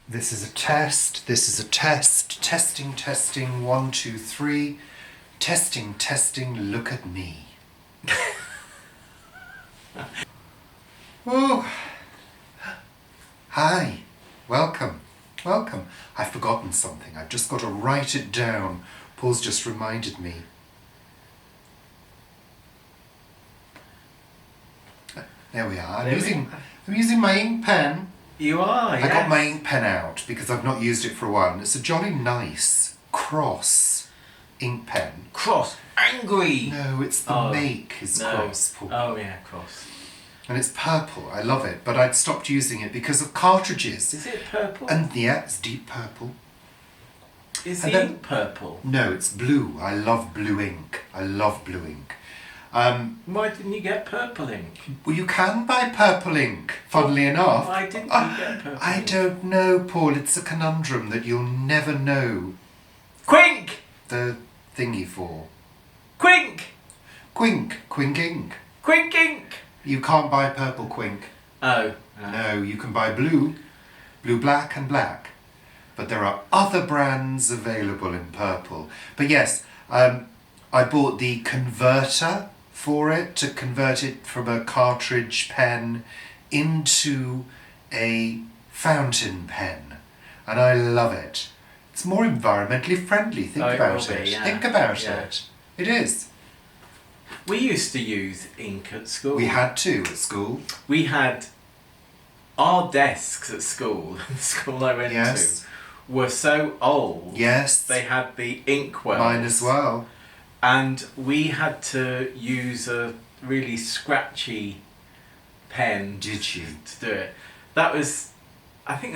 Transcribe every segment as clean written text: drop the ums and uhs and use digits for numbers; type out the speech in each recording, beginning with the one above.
This is a test. This is a test. Testing, testing. 1, 2, 3. Testing, testing. Look at me. Oh. Hi. Welcome. Welcome. I've forgotten something. I've just got to write it down. Paul's just reminded me. There we are. I'm using my ink pen. You are, yes. I got my ink pen out because I've not used it for a while. And it's a jolly nice cross ink pen. Cross. Angry. No, it's the make is cross, Paul. Oh yeah, cross. And it's purple. I love it. But I'd stopped using it because of cartridges. Is it purple? And yeah, it's deep purple. Is the ink purple? No, it's blue. I love blue ink. I love blue ink. Why didn't you get purple ink? Well, you can buy purple ink, funnily enough. Why didn't you get purple I ink? don't know, Paul. It's a conundrum that you'll never know Quink! the thingy for. Quink! Quink ink. Quink ink! You can't buy purple Quink. Oh. No, you can buy blue, black and black. But there are other brands available in purple. But yes, I bought the converter for it to convert it from a cartridge pen into a fountain pen. And I love it. It's more environmentally friendly. Think about it. Yeah. Think about it. It is. We used to use ink at school. We had to at school. We had our desks at school, the school I went to, were so old. Yes. They had the ink wells. Mine as well. And we had to use a really scratchy pen. Did you? To do it. That was, I think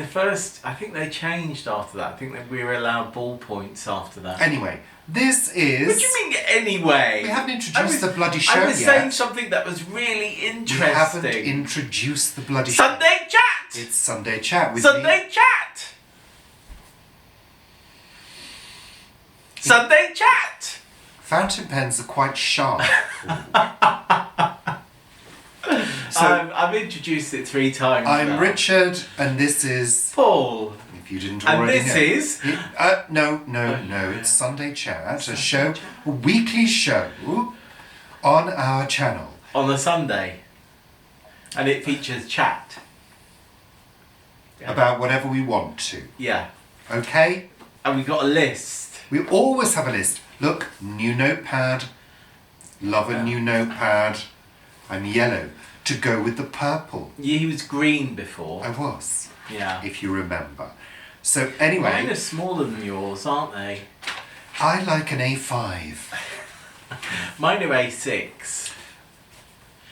they changed after that. I think that we were allowed ballpoints after that. Anyway, this is... What do you mean anyway? We haven't introduced the bloody show yet. I was saying something that was really interesting. We haven't introduced the bloody show. Sunday Chat! It's Sunday Chat with Sunday Chat! Sunday Chat! Fountain pens are quite sharp. So I've introduced it 3 times I'm now. Richard, and this is... Paul. If you didn't And already this know. is... No, it's Sunday Chat, a weekly show on our channel. On a Sunday. And it features chat. Yeah. About whatever we want to. Yeah. Okay? And we got a list. We always have a list. Look, new notepad. Love a new notepad. I'm yellow. To go with the purple. He was green before. I was. Yeah. If you remember. So anyway... Mine are smaller than yours, aren't they? I like an A5. Mine are A6.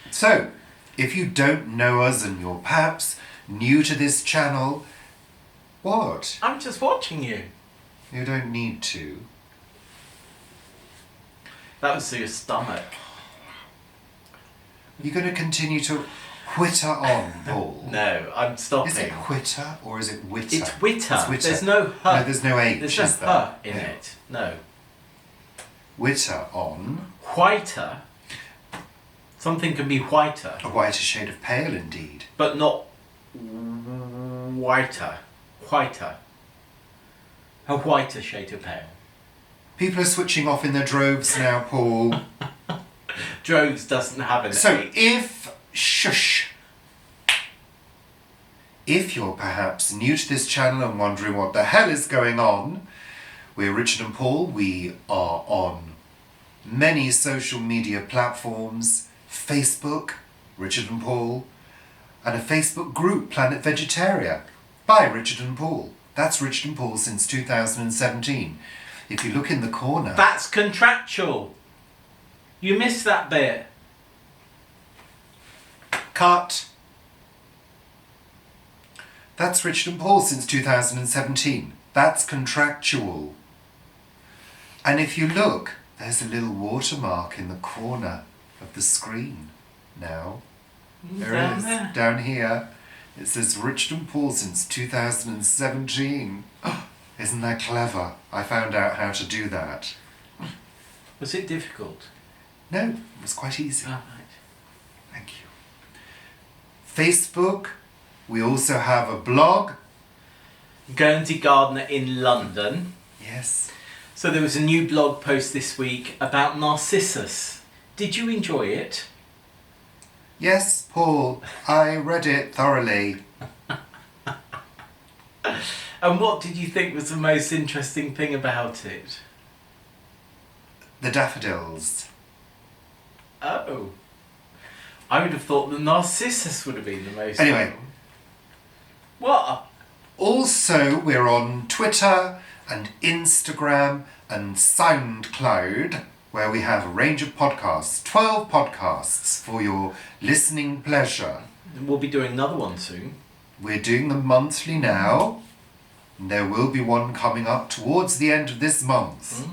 So, if you don't know us and you're perhaps new to this channel, what? I'm just watching you. You don't need to. That was your stomach. You're going to continue to whitter on, Paul. No, I'm stopping. Is it whitter or is it witter? It's whitter. It's whitter. There's no h. No, there's no H, There's no is there? h in it. No. Whitter on. Whiter. Something can be whiter. A whiter shade of pale, indeed. But not whiter. Whiter. A whiter shade of pale. People are switching off in their droves now, Paul. Droves doesn't have an So, H. if you're perhaps new to this channel and wondering what the hell is going on, we're Richard and Paul. We are on many social media platforms, Facebook, Richard and Paul, and a Facebook group, Planet Vegetaria, by Richard and Paul. That's Richard and Paul since 2017. If you look in the corner... That's contractual. You missed that bit. Cut. That's Richard and Paul since 2017. That's contractual. And if you look, there's a little watermark in the corner of the screen now. There is. There. Down here. It says Richard and Paul since 2017. Isn't that clever? I found out how to do that. Was it difficult? No, it was quite easy. Oh, right. Thank you. Facebook. We also have a blog. Guernsey gardener in London. Yes. So there was a new blog post this week about Narcissus. Did you enjoy it? Yes, Paul, I read it thoroughly. And what did you think was the most interesting thing about it? The daffodils. Oh. I would have thought the Narcissus would have been the most... Anyway. What? Also, we're on Twitter and Instagram and SoundCloud, where we have a range of podcasts, 12 podcasts for your listening pleasure. We'll be doing another one soon. We're doing them monthly now, and there will be one coming up towards the end of this month.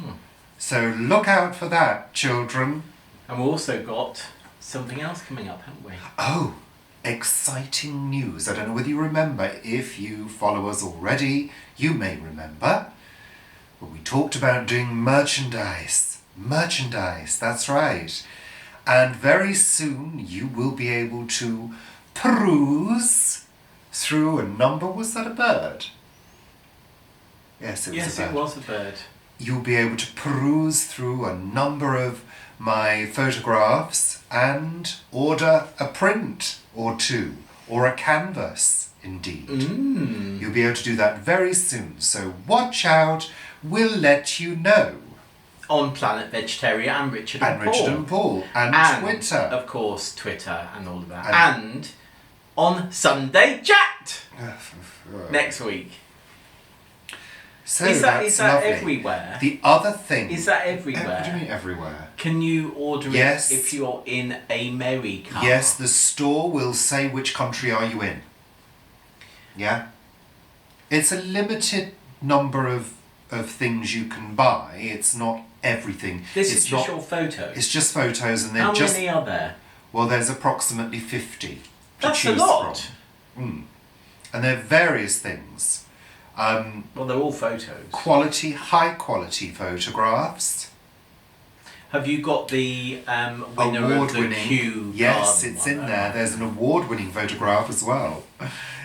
So look out for that, children. And we've also got something else coming up, haven't we? Oh, exciting news. I don't know whether you remember. If you follow us already, you may remember. But we talked about doing merchandise. Merchandise, that's right. And very soon you will be able to peruse through a number... Was that a bird? Yes, it was a bird. Yes, it was a bird. You'll be able to peruse through a number of my photographs and order a print or two, or a canvas, indeed. You'll be able to do that very soon, so watch out, we'll let you know. On Planet Vegetaria and Richard and Paul. Richard and Paul, and Twitter. Of course, Twitter and all of that. And on Sunday Chat next week. So is that lovely. everywhere? The other thing... Is that everywhere? What do you mean everywhere? Can you order it if you're in America? Yes, the store will say which country are you in. Yeah? It's a limited number of things you can buy. It's not everything. This is just your photos? It's just photos, and they're How many are there? Well, there's approximately 50 to That's choose a lot. from. And they're various things. Well, they're all photos. High quality photographs. Have you got the winner of the Q? Yes, it's in there. There's an award-winning photograph as well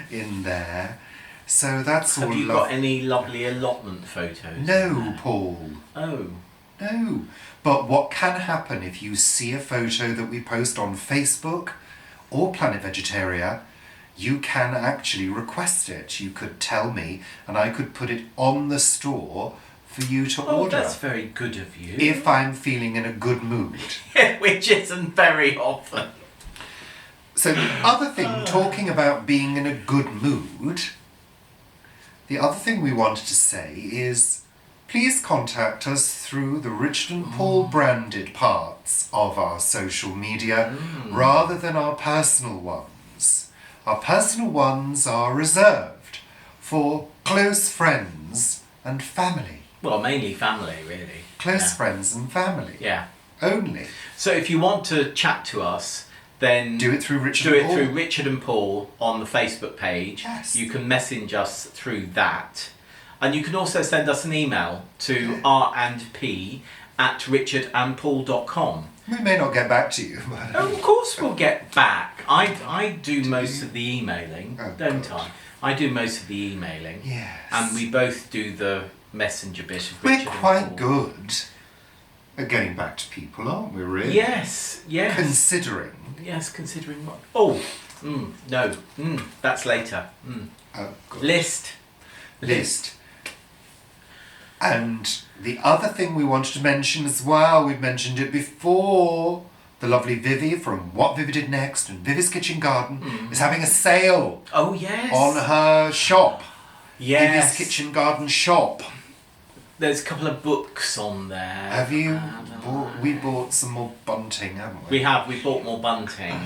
in there. So that's all. Have you got any lovely allotment photos? No, Paul. Oh. No. But what can happen if you see a photo that we post on Facebook or Planet Vegetaria, you can actually request it. You could tell me, and I could put it on the store for you to order. Oh, that's very good of you. If I'm feeling in a good mood. Which isn't very often. So the other thing, talking about being in a good mood, the other thing we wanted to say is, please contact us through the Richard and Paul branded parts of our social media rather than our personal ones. Our personal ones are reserved for close friends and family. Well, mainly family, really. Close friends and family. Yeah. Only. So if you want to chat to us, then do it through Richard and Paul. Do it through Richard and Paul on the Facebook page. Yes. You can message us through that. And you can also send us an email to r&p@richardandpaul.com. We may not get back to you. But Oh, of course we'll get back. I do most of the emailing, don't I? I do most of the emailing. Yes. And we both do the messenger bit of We're Richard quite and Paul. good at getting back to people, aren't we, really? Yes, yes. Considering. Yes, considering what? Oh, no. That's later. Oh, good. List. And the other thing we wanted to mention as well, we've mentioned it before, the lovely Vivi from What Vivi Did Next and Vivi's Kitchen Garden is having a sale. Oh, yes. On her shop. Yes. Vivi's Kitchen Garden shop. There's a couple of books on there. Have you? We bought some more bunting, haven't we? We have. We bought more bunting.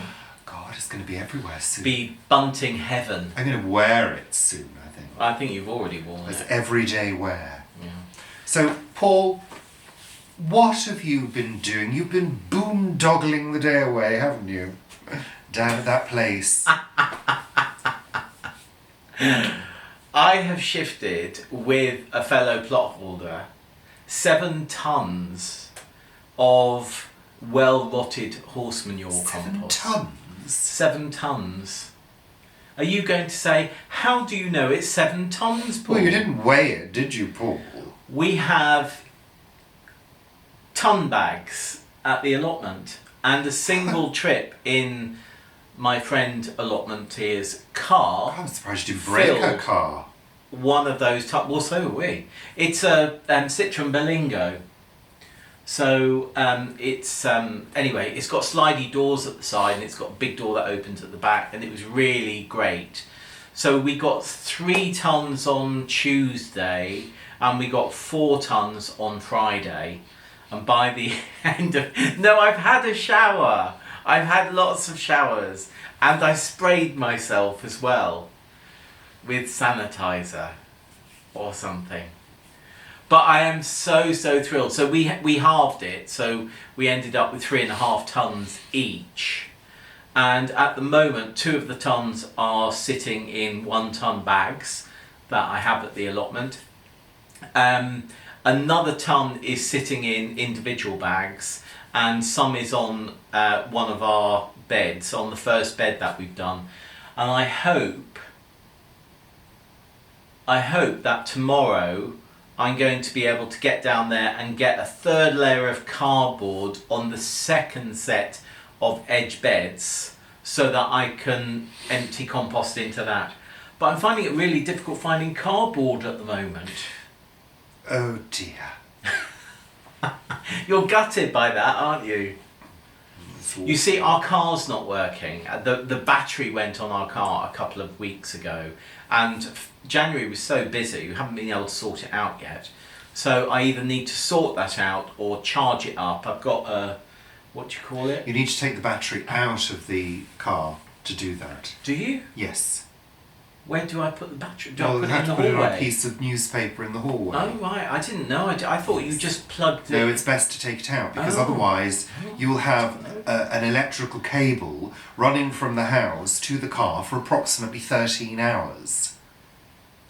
God, it's going to be everywhere soon. Be bunting heaven. I'm going to wear it soon, I think. I think you've already worn As it. everyday wear. Yeah. So, Paul, what have you been doing? You've been boondoggling the day away, haven't you? Down at that place. I have shifted with a fellow plot holder 7 tons of well-rotted horse manure compost. 7 tons? 7 tons. Are you going to say, how do you know it's 7 tons, Paul? Well, you didn't weigh it, did you, Paul? We have ton bags at the allotment, and a single trip in my friend allotment here's car. I'm surprised you didn't break her car. One of those, well, so are we. It's a Citroen Berlingo. So anyway, it's got slidey doors at the side and it's got a big door that opens at the back, and it was really great. So we got 3 tons on Tuesday and we got 4 tons on Friday. And by the end of... No, I've had a shower. I've had lots of showers, and I sprayed myself as well with sanitizer or something. But I am so thrilled. So we halved it, so we ended up with 3.5 tons each. And at the moment, 2 of the tons are sitting in 1 ton bags that I have at the allotment. Another ton is sitting in individual bags, and some is on one of our beds, on the first bed that we've done. And I hope that tomorrow I'm going to be able to get down there and get a 3rd layer of cardboard on the 2nd set of edge beds so that I can empty compost into that. But I'm finding it really difficult finding cardboard at the moment. Oh dear. You're gutted by that, aren't you? You see, our car's not working. The battery went on our car a couple of weeks ago, and January was so busy, we haven't been able to sort it out yet. So I either need to sort that out or charge it up. I've got a, what do you call it? You need to take the battery out of the car to do that. Do you? Yes. Where do I put the battery? Do I Well, put you it have in to the put it on a hallway? piece of newspaper in the hallway. Oh right, I didn't know. I thought you just plugged it. No, it's best to take it out, because Oh. otherwise you will have an electrical cable running from the house to the car for approximately 13 hours.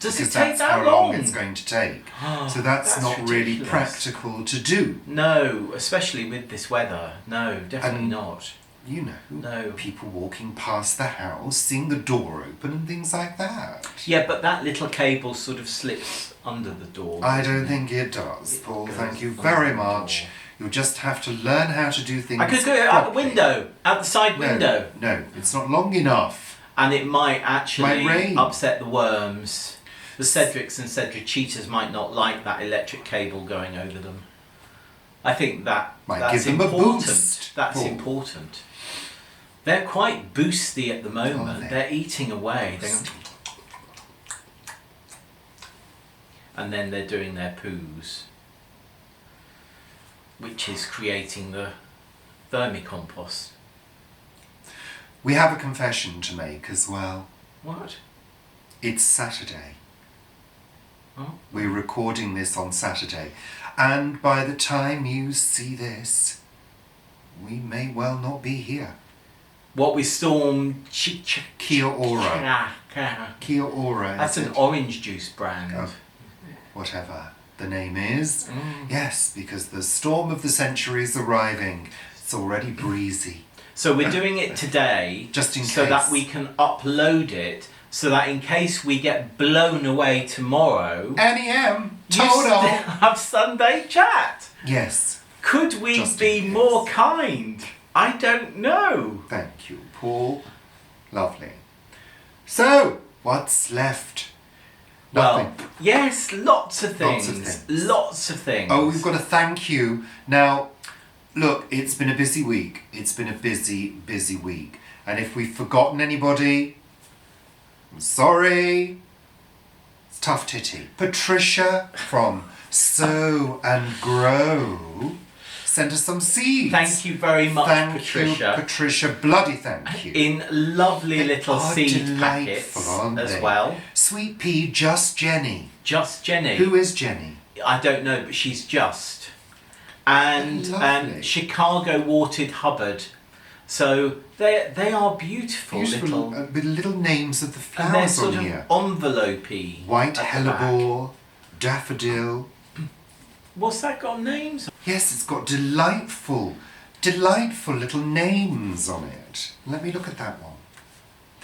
Does Because it take that's that how long? long it's going to take. Oh, So that's not really ridiculous. practical to do. No, especially with this weather. No, definitely And- not. You know, No. people walking past the house, seeing the door open and things like that. Yeah, but that little cable sort of slips under the door. I doesn't don't it? think it does, It Paul. goes Thank you under very the much. door. You'll just have to learn how to do things I could go out the properly. window, out the side No, window, No, it's not long enough. and it might actually Might rain. upset the worms. The Cedrics and Cedric cheetahs might not like that electric cable going over them. I think that's Might give them a important. boost, That's Paul. important. They're quite boosty at the moment. Are they? They're eating away. They're going, and then they're doing their poos, which is creating the vermicompost. We have a confession to make as well. What? It's Saturday. Oh. We're recording this on Saturday. And by the time you see this, we may well not be here. What with Storm Kia ora. Kia ora. That's is an it? orange juice brand. Oh. Whatever the name is. Mm. Yes, because the storm of the century is arriving. It's already breezy. So we're doing it today, Just in so case. that we can upload it, so that in case we get blown away tomorrow, NEM, you still total. have Sunday chat. Yes, Could we Just be in case. more kind? I don't know. thank you, Paul. Lovely. So, what's left? Nothing. Well, yes, lots of Lots things. of things. Lots of things. Oh, we've got to thank you. Now, look, it's been a busy week. It's been a busy, busy week. And if we've forgotten anybody, I'm sorry. It's tough titty. Patricia from Sow and Grow sent us some seeds. Thank you very much, Thank Patricia. you, Patricia. Bloody thank you. In lovely They little are seed delightful, packets aren't as they? well. Sweet pea, just Jenny. Just Jenny. Who is Jenny? I don't know, but she's just. And Lovely. Chicago Watered Hubbard. So they are beautiful, Beautiful, little. with little names of the And they're flowers sort on of here. envelope-y. White at the back. hellebore, daffodil. What's that got names? Yes, it's got delightful, delightful little names on it. Let me look at that one.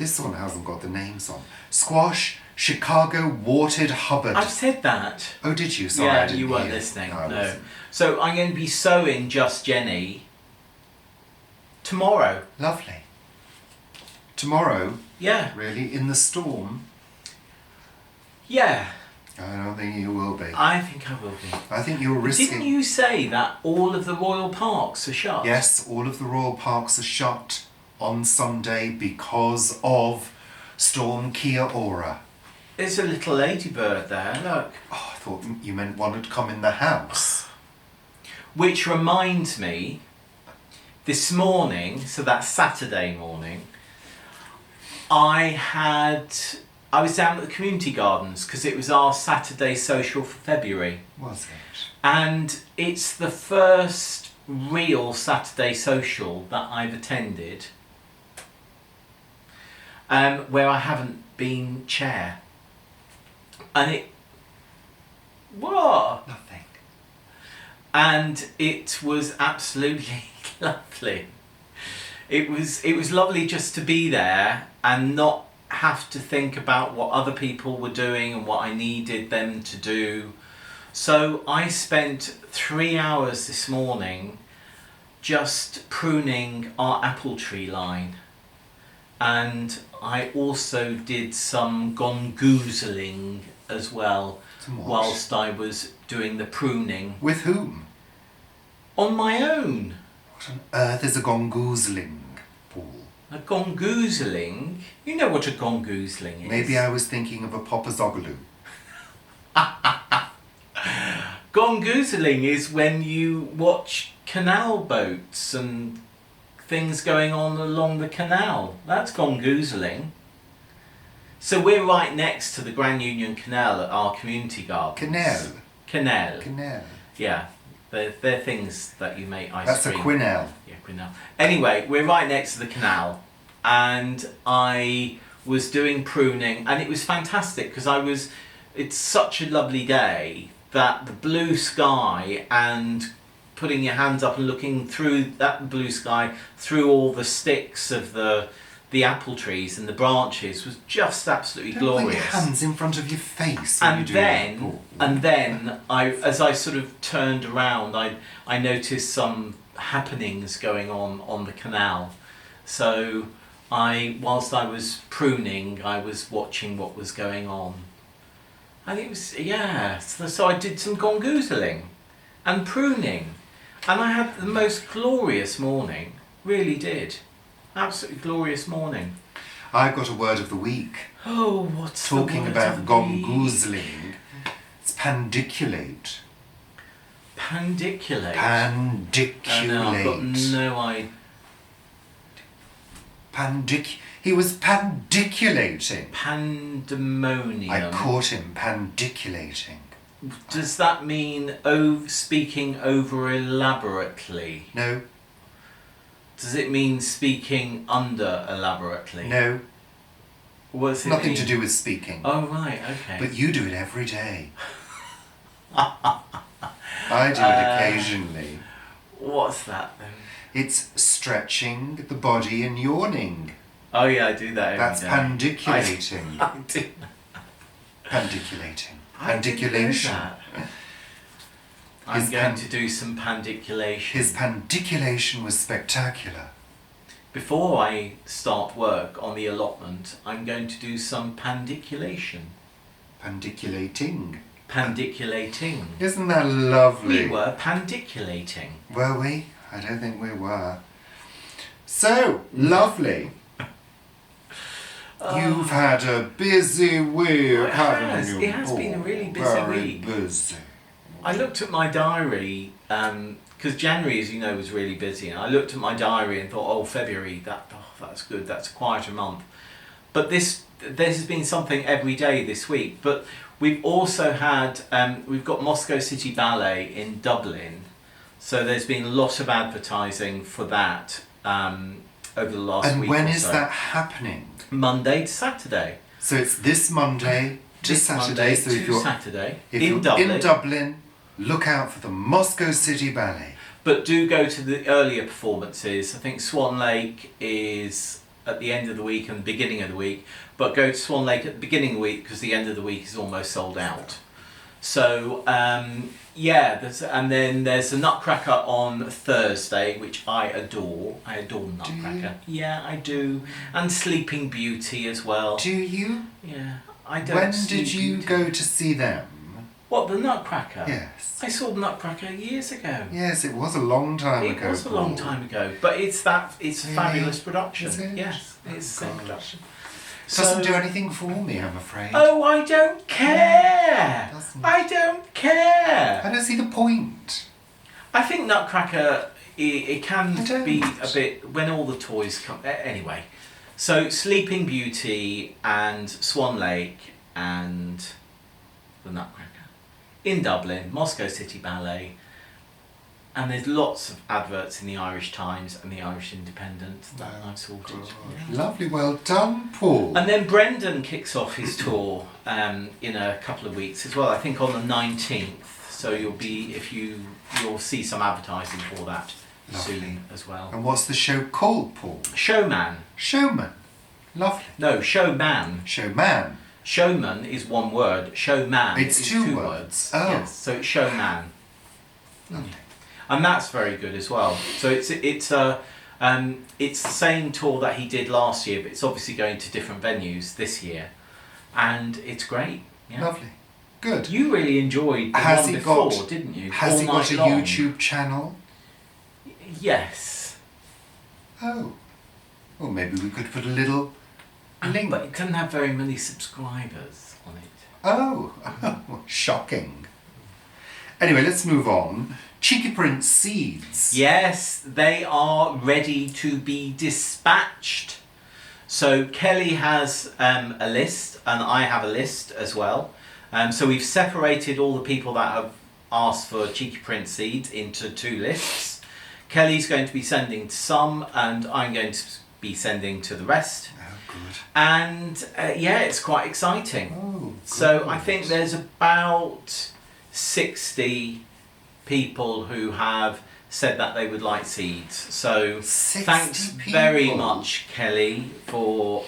This one hasn't got the names on. Squash, Chicago, Watered Hubbard. I've said that. Oh, did you? Sorry, I Yeah, didn't you weren't hear. listening. No, I No. wasn't. So I'm going to be sewing Just Jenny tomorrow. Lovely. Tomorrow, Yeah. really, in the storm? Yeah. I don't think you will be. I think I will be. I think you're risking... Didn't you say that all of the royal parks are shut? Yes, all of the royal parks are shut on Sunday because of Storm Kia Ora. There's a little ladybird there, look. Oh, I thought you meant one had come in the house. Which reminds me, this morning, so that's Saturday morning, I was down at the community gardens because it was our Saturday social for February. Was it? And it's the first real Saturday social that I've attended where I haven't been chair. And it... What? Nothing. And it was absolutely lovely. It was lovely just to be there and not have to think about what other people were doing and what I needed them to do. So I spent 3 hours this morning just pruning our apple tree line, and I also did some gongoozling as well Some what? whilst I was doing the pruning With whom? on my own. What on earth is a gongoozling, Paul? A gongoozling? You know what a gongoozling is? Maybe I was thinking of a popazogaloo. Gongoozling is when you watch canal boats and things going on along the canal. That's gongoozling. So we're right next to the Grand Union Canal at our community gardens. Canal. Canal. Yeah. They're things that you make ice That's cream. a quinel. Yeah, quinel. Anyway, we're right next to the canal, and I was doing pruning, and it was fantastic because it's such a lovely day that the blue sky and putting your hands up and looking through that blue sky through all the sticks of the apple trees and the branches was just absolutely Don't glorious. put your hands in front of your face when And you do then, that, Paul. as I sort of turned around, I noticed some happenings going on the canal. So whilst I was pruning, I was watching what was going on. And it was, yeah, so I did some gongoozling and pruning. And I had the most glorious morning, really did. Absolutely glorious morning. I've got a word of the week. Oh, what's Talking the word about of the week? gongoozling. It's pandiculate. Pandiculate. Pandiculate. Oh, no, I've got no idea. He was pandiculating. Pandemonium. I caught him pandiculating. Does that mean speaking over elaborately? No, Does it mean speaking under elaborately? no, What's it nothing mean? to do with speaking. Oh, right, okay. But you do it every day. I do it occasionally. What's that then? It's stretching the body and yawning. Oh, yeah, I do that every That's day. pandiculating. I do. Pandiculating. I didn't know Pandiculation. that. I'm going to do some pandiculation. His pandiculation was spectacular. Before I start work on the allotment, I'm going to do some pandiculation. Pandiculating. Pandiculating. Isn't that lovely? We were pandiculating. Were we? I don't think we were. So, lovely. You've had a busy week, It haven't has. you? It has been a really busy very week. busy. I looked at my diary, because January, as you know, was really busy, and I looked at my diary and thought, oh, February, that's good, that's a quieter month. But this has been something every day this week. But we've also had, we've got Moscow City Ballet in Dublin, so there's been a lot of advertising for that over the last week. And when or is so. that happening? Monday to Saturday. So it's this Monday to This Saturday. Monday So if to you're Saturday if in you're Dublin. in Dublin, look out for the Moscow City Ballet. But do go to the earlier performances. I think Swan Lake is at the end of the week and beginning of the week, but go to Swan Lake at the beginning of the week because the end of the week is almost sold out. So and then there's the Nutcracker on Thursday, which I adore. I adore Nutcracker. Yeah, I do. And Sleeping Beauty as well. Do you? Yeah, I don't. When did you go to see them? What, the Nutcracker? Yes. I saw the Nutcracker years ago. Yes, it was a long time ago. It was a long time ago, but it's a fabulous production. Is it? Yes, it's the same production. Doesn't do anything for me, I'm afraid. Oh, I don't care. Doesn't. I don't care. I don't see the point. I think Nutcracker, it can I don't. be a bit when all the toys come. Anyway, so Sleeping Beauty and Swan Lake and the Nutcracker in Dublin, Moscow City Ballet, and there's lots of adverts in the Irish Times and the Irish Independent that I've sorted. Yeah. Lovely, well done, Paul. And then Brendan kicks off his tour in a couple of weeks as well. I think on the 19th. So you'll see some advertising for that soon as well. And what's the show called, Paul? Showman. Showman. Lovely. No, Showman. Showman. Showman is one word. Showman It's is two two words. words. Oh. Yes, so it's Showman. Lovely. And that's very good as well. So it's the same tour that he did last year, but it's obviously going to different venues this year, and it's great. Yeah. Lovely. Good. You really enjoyed the one before, didn't you? Has he got a YouTube channel? Yes. Oh. Well, maybe we could put a little link. But it doesn't have very many subscribers on it. Oh, shocking. Anyway, let's move on. Cheeky Prince seeds. Yes, they are ready to be dispatched. So Kelly has a list, and I have a list as well. So we've separated all the people that have asked for Cheeky Prince seeds into two lists. Kelly's going to be sending to some, and I'm going to be sending to the rest. Oh, good. And it's quite exciting. Oh, good. So I think there's about 60 people who have said that they would like seeds. So 60 thanks people. very much, Kelly, for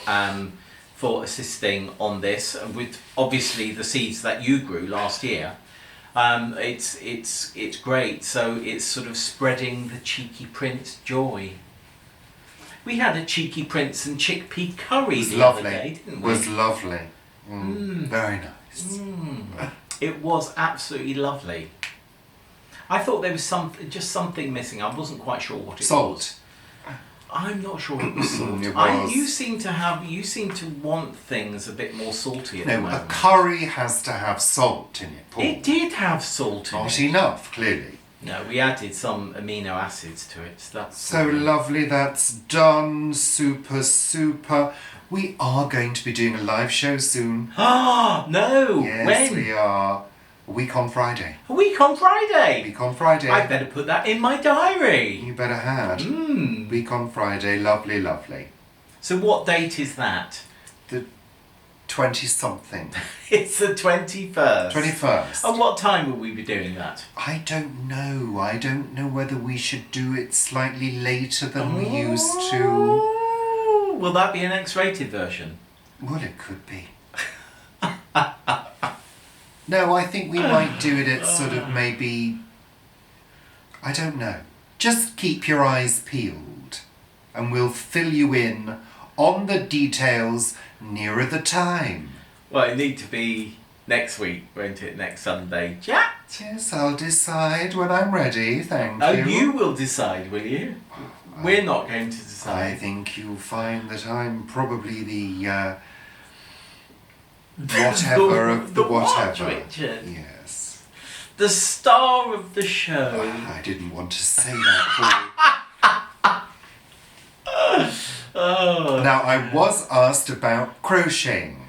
assisting on this, and with obviously the seeds that you grew last year. It's great. So it's sort of spreading the Cheeky Prince joy. We had a Cheeky Prince and chickpea curry the other day, didn't we? It was lovely. Very nice. It was absolutely lovely. I thought there was something missing. I wasn't quite sure what it was. I'm not sure it was salt. It was. You seem to want things a bit more salty at the No, moment. a curry has to have salt in it, Paul. It did have salt in Not it. enough, clearly. No, we added some amino acids to it. That's So lovely, that's done. Super, super. We are going to be doing a live show soon. Ah, no! Yes, when? we are. A week on Friday. A week on Friday! Week on Friday. I better put that in my diary. You better had. Mm. Week on Friday. Lovely, lovely. So what date is that? The 20-something. It's the 21st. 21st. And what time will we be doing that? I don't know. I don't know whether we should do it slightly later than we used to. Ooh, will that be an X-rated version? Well, it could be. No, I think we might do it at sort of maybe... I don't know. Just keep your eyes peeled and we'll fill you in on the details nearer the time. Well, it need to be next week, won't it? Next Sunday. Chat! Yes, I'll decide when I'm ready, thank Oh, you. you will decide, will you? We're not going to I decide. think you'll find that I'm probably the whatever of the whatever. What, Richard? Yes. The star of the show. I didn't want to say that. Oh. Now, I was asked about crocheting.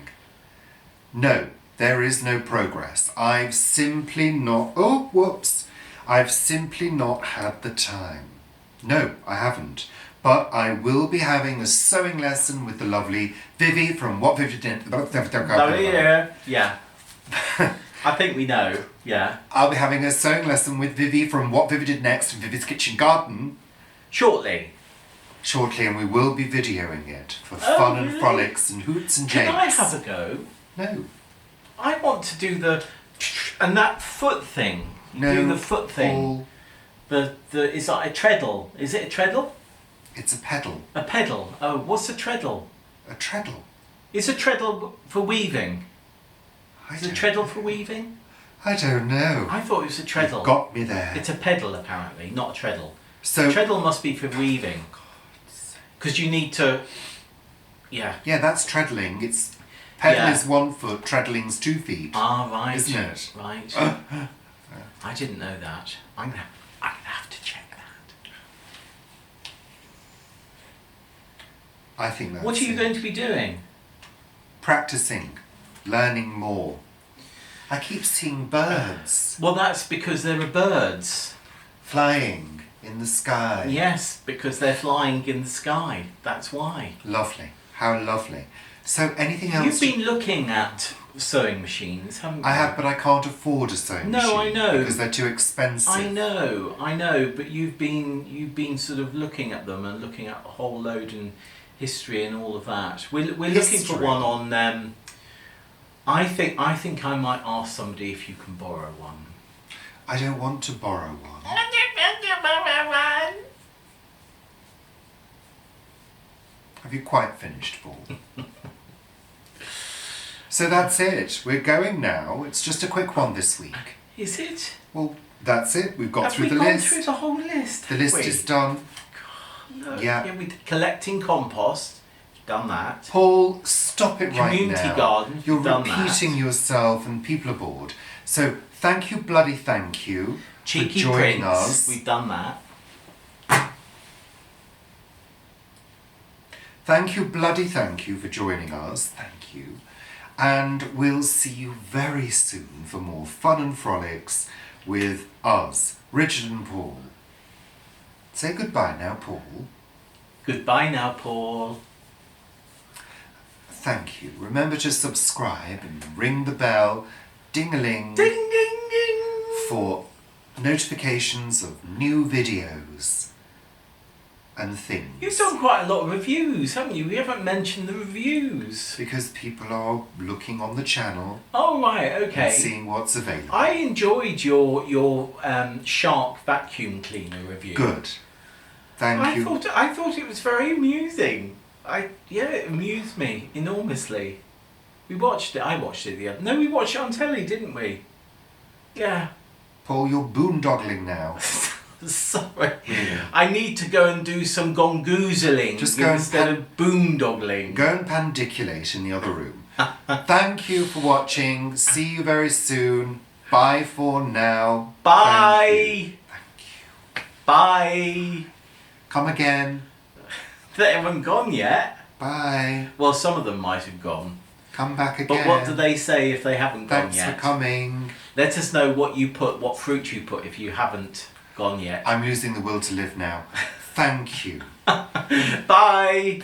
No, there is no progress. I've simply not... Oh, whoops. I've simply not had the time. No, I haven't. But I will be having a sewing lesson with the lovely Vivi from What Vivi Did. Yeah. I think we know. Yeah. I'll be having a sewing lesson with Vivi from What Vivi Did Next in Vivi's Kitchen Garden. Shortly. shortly, and we will be videoing it for fun and really? frolics and hoots and japes. Can I have a go? No. I want to do and that foot thing. You No, do the foot thing. Paul, Is that a treadle? Is it a treadle? it's a pedal. A pedal. Oh, what's a treadle? A treadle. Is a treadle for weaving? I Is a don't- treadle for weaving? I don't know. I thought it was a treadle. You've got me there. It's a pedal apparently, not a treadle. So, A treadle must be for weaving. Because you need to. Yeah. yeah, that's treadling. It's pedal Yeah. is 1 foot, treadling's 2 feet. Ah, right. Isn't it? Right. I didn't know that. I'm gonna have to check that. I think that's What are you it. going to be doing? Practicing, learning more. I keep seeing birds Well, that's because there are birds. flying in the sky. Yes, because they're flying in the sky. That's why. Lovely. How lovely. So anything else? You've been looking at sewing machines, haven't you? I have, but I can't afford a sewing machine. No, I know. Because they're too expensive. I know, but you've been sort of looking at them and looking at a whole load in history and all of that. We're looking for History? one on. I think I might ask somebody if you can borrow one. I don't want to borrow one. Have you quite finished, Paul? So that's it. We're going now. It's just a quick one this week. Is it? Well, that's it. We've got Have through we the gone list. through the whole list? The list have we? is done. No. Yeah. We did collecting compost. We've done that. Paul, stop it right now. Community garden, You're done repeating that. yourself and people are bored. So thank you, bloody thank you Cheeky for joining prints. us. We've done that. Thank you, bloody thank you for joining us. Thank you. And we'll see you very soon for more fun and frolics with us, Richard and Paul. Say goodbye now, Paul. Goodbye now, Paul. Thank you. Remember to subscribe and ring the bell, ding-a-ling, Ding ding ding. for notifications of new videos and things. You've done quite a lot of reviews, haven't you? We haven't mentioned the reviews. Because people are looking on the channel Oh right, okay. and seeing what's available. I enjoyed your shark vacuum cleaner review. Good. Thank you. I thought it was very amusing. It amused me enormously. We watched it. I watched it the other. No, we watched it on telly, didn't we? Yeah. Paul, you're boondoggling now. Sorry. Really? I need to go and do some gongoozling Just go and instead of boondoggling. Go and pandiculate in the other room. Thank you for watching. See you very soon. Bye for now. Bye. Thank you. Bye. Come again. They haven't gone yet. Bye. Well, some of them might have gone. Come back again. But what do they say if they haven't gone Thanks yet? for coming. Let us know what fruit you put if you haven't gone yet. I'm losing the will to live now. Thank you. Bye.